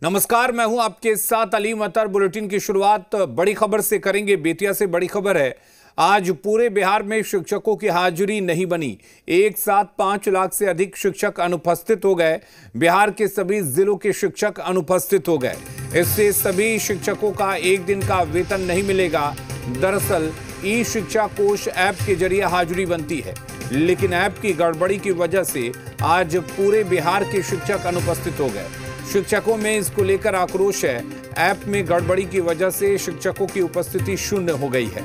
नमस्कार, मैं हूं आपके साथ अलीम अतर। बुलेटिन की शुरुआत बड़ी खबर से करेंगे। बेतिया से बड़ी खबर है। आज पूरे बिहार में शिक्षकों की हाजिरी नहीं बनी। एक साथ 5 लाख से अधिक शिक्षक अनुपस्थित हो गए। बिहार के सभी जिलों के शिक्षक अनुपस्थित हो गए। इससे सभी शिक्षकों का एक दिन का वेतन नहीं मिलेगा। दरअसल ई शिक्षा कोष ऐप के जरिए हाजिरी बनती है, लेकिन ऐप की गड़बड़ी की वजह से आज पूरे बिहार के शिक्षक अनुपस्थित हो गए। शिक्षकों में इसको लेकर आक्रोश है। ऐप में गड़बड़ी की वजह से शिक्षकों की उपस्थिति शून्य हो गई है।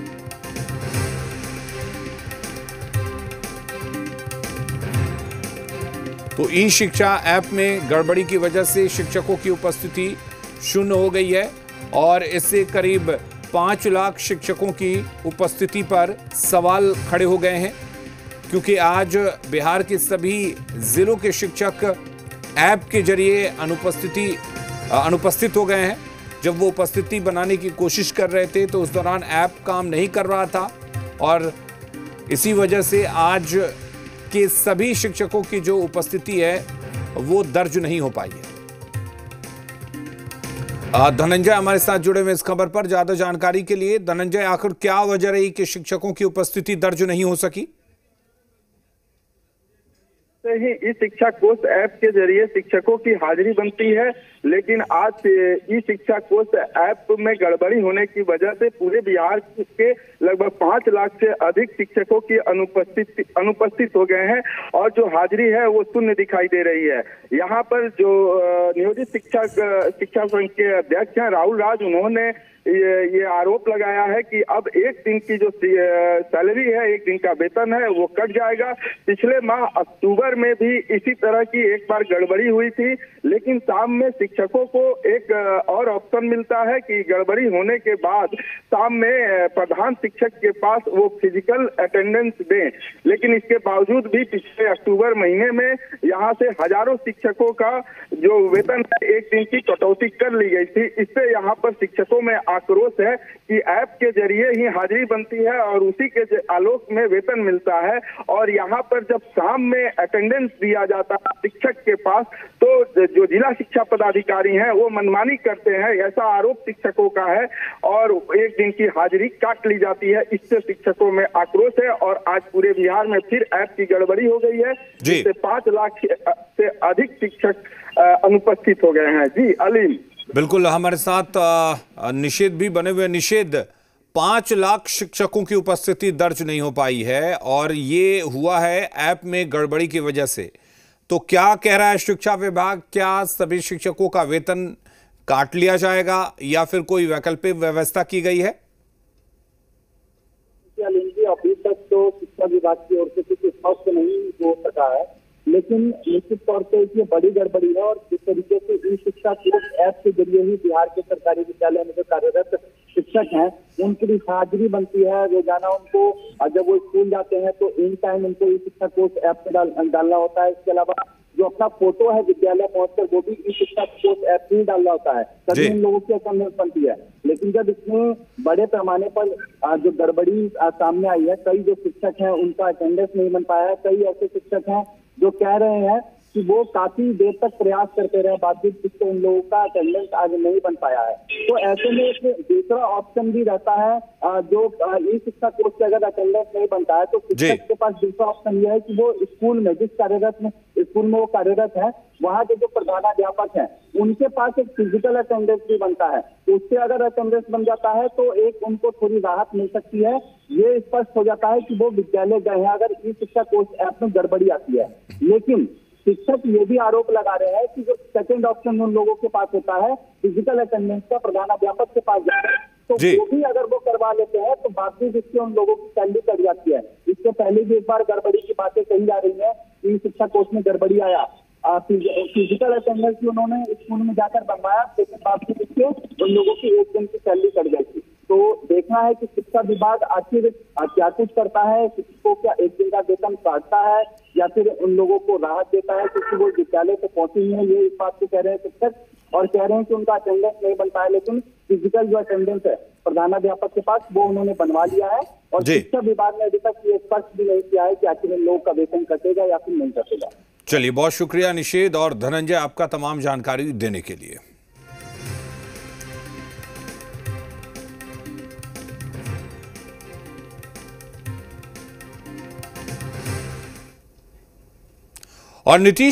तो ई शिक्षा ऐप में गड़बड़ी की वजह से शिक्षकों की उपस्थिति शून्य हो गई है और इससे करीब 5 लाख शिक्षकों की उपस्थिति पर सवाल खड़े हो गए हैं, क्योंकि आज बिहार के सभी जिलों के शिक्षक ऐप के जरिए अनुपस्थित हो गए हैं। जब वो उपस्थिति बनाने की कोशिश कर रहे थे तो उस दौरान ऐप काम नहीं कर रहा था और इसी वजह से आज के सभी शिक्षकों की जो उपस्थिति है वो दर्ज नहीं हो पाई है। धनंजय हमारे साथ जुड़े हुए इस खबर पर ज्यादा जानकारी के लिए। धनंजय, आखिर क्या वजह रही कि शिक्षकों की उपस्थिति दर्ज नहीं हो सकी? से ही ई शिक्षा कोष ऐप के जरिए शिक्षकों की हाजिरी बनती है, लेकिन आज ई शिक्षा कोष ऐप में गड़बड़ी होने की वजह से पूरे बिहार के लगभग 5 लाख से अधिक शिक्षकों की अनुपस्थित हो गए हैं और जो हाजिरी है वो शून्य दिखाई दे रही है। यहाँ पर जो नियोजित शिक्षा संघ के अध्यक्ष हैं राहुल राज, उन्होंने ये आरोप लगाया है कि अब एक दिन की जो सैलरी है, एक दिन का वेतन है, वो कट जाएगा। पिछले माह अक्टूबर में भी इसी तरह की एक बार गड़बड़ी हुई थी, लेकिन शाम में शिक्षकों को एक और ऑप्शन मिलता है कि गड़बड़ी होने के बाद शाम में प्रधान शिक्षक के पास वो फिजिकल अटेंडेंस दें। लेकिन इसके बावजूद भी पिछले अक्टूबर महीने में यहाँ से हजारों शिक्षकों का जो वेतन है, एक दिन की कटौती कर ली गई थी। इससे यहाँ पर शिक्षकों में आक्रोश है कि ऐप के जरिए ही हाजिरी बनती है और उसी के आलोक में वेतन मिलता है, और यहाँ पर जब शाम में अटेंडेंस दिया जाता है शिक्षक के पास तो जो जिला शिक्षा पदाधिकारी हैं वो मनमानी करते हैं, ऐसा आरोप शिक्षकों का है और एक दिन की हाजिरी काट ली जाती है। इससे शिक्षकों में आक्रोश है और आज पूरे बिहार में फिर ऐप की गड़बड़ी हो गई है, जिससे 5 लाख से अधिक शिक्षक अनुपस्थित हो गए हैं। जी अलीम, बिल्कुल, हमारे साथ निषेध भी बने हुए। निषेध, 5 लाख शिक्षकों की उपस्थिति दर्ज नहीं हो पाई है और ये हुआ है ऐप में गड़बड़ी की वजह से। तो क्या कह रहा है शिक्षा विभाग? क्या सभी शिक्षकों का वेतन काट लिया जाएगा या फिर कोई वैकल्पिक व्यवस्था की गई है? अभी तक तो शिक्षा विभाग की ओर से कुछ स्पष्ट नहीं हो सका है, लेकिन निश्चित तौर पे ये बड़ी गड़बड़ी है और जिस तरीके से ई शिक्षा कोष ऐप के जरिए ही बिहार के सरकारी विद्यालय में जो कार्यरत शिक्षक हैं उनकी हाजिरी बनती है रोजाना। उनको जब वो स्कूल जाते हैं तो इन टाइम उनको ई शिक्षा कोष ऐप में डालना होता है। इसके अलावा जो अपना फोटो है विद्यालय पहुंचकर वो भी ई शिक्षा कोष ऐप में डालना होता है, तभी इन लोगों की अटेंडेंस बनती है। लेकिन जब इतने बड़े पैमाने पर जो गड़बड़ी सामने आई है, कई जो शिक्षक हैं उनका अटेंडेंस नहीं बन पाया है। कई ऐसे शिक्षक हैं जो कह रहे हैं कि वो काफी देर तक प्रयास करते रहे, बावजूद जिससे उन लोगों का अटेंडेंस आज नहीं बन पाया है। तो ऐसे में एक दूसरा ऑप्शन भी रहता है, जो ई शिक्षा कोष से अगर अटेंडेंस नहीं बनता है तो शिक्षक के पास दूसरा ऑप्शन यह है कि वो स्कूल में स्कूल में वो कार्यरत है, वहाँ के जो प्रधानाध्यापक हैं उनके पास एक फिजिकल अटेंडेंस भी बनता है। उससे अगर अटेंडेंस बन जाता है तो एक उनको थोड़ी राहत मिल सकती है। ये स्पष्ट हो जाता है कि वो विद्यालय गए हैं अगर ई शिक्षा कोष ऐप में गड़बड़ी आती है। लेकिन शिक्षक ये भी आरोप लगा रहे हैं कि जो सेकंड ऑप्शन उन लोगों के पास होता है फिजिकल अटेंडेंस का, प्रधानाध्यापक के पास जाता है, तो वो भी अगर वो करवा लेते हैं तो बाकी जिससे उन लोगों की सैलरी कट जाती है। इससे पहले भी एक बार गड़बड़ी की बातें कही जा रही है, ई शिक्षा कोष में गड़बड़ी आया, फिजिकल अटेंडेंस भी उन्होंने स्कूल में जाकर बनवाया, लेकिन बाकी जिससे उन लोगों की एक दिन की सैलरी कट गई थी। तो देखना है कि शिक्षा विभाग आखिर क्या कुछ करता है, शिक्षकों क्या एक दिन का वेतन काटता है या फिर उन लोगों को राहत देता है, क्योंकि वो विद्यालय से पहुंचे ही है, ये इस बात को कह रहे हैं शिक्षक और कह रहे हैं कि उनका अटेंडेंस नहीं बन पाया। लेकिन फिजिकल जो अटेंडेंस है प्रधानाध्यापक के पास वो उन्होंने बनवा लिया है और शिक्षा विभाग ने अभी तक ये स्पष्ट भी नहीं किया है कि आखिर इन लोगों का वेतन कटेगा या फिर नहीं कटेगा। चलिए, बहुत शुक्रिया निषेध और धनंजय आपका तमाम जानकारी देने के लिए। और नीतीश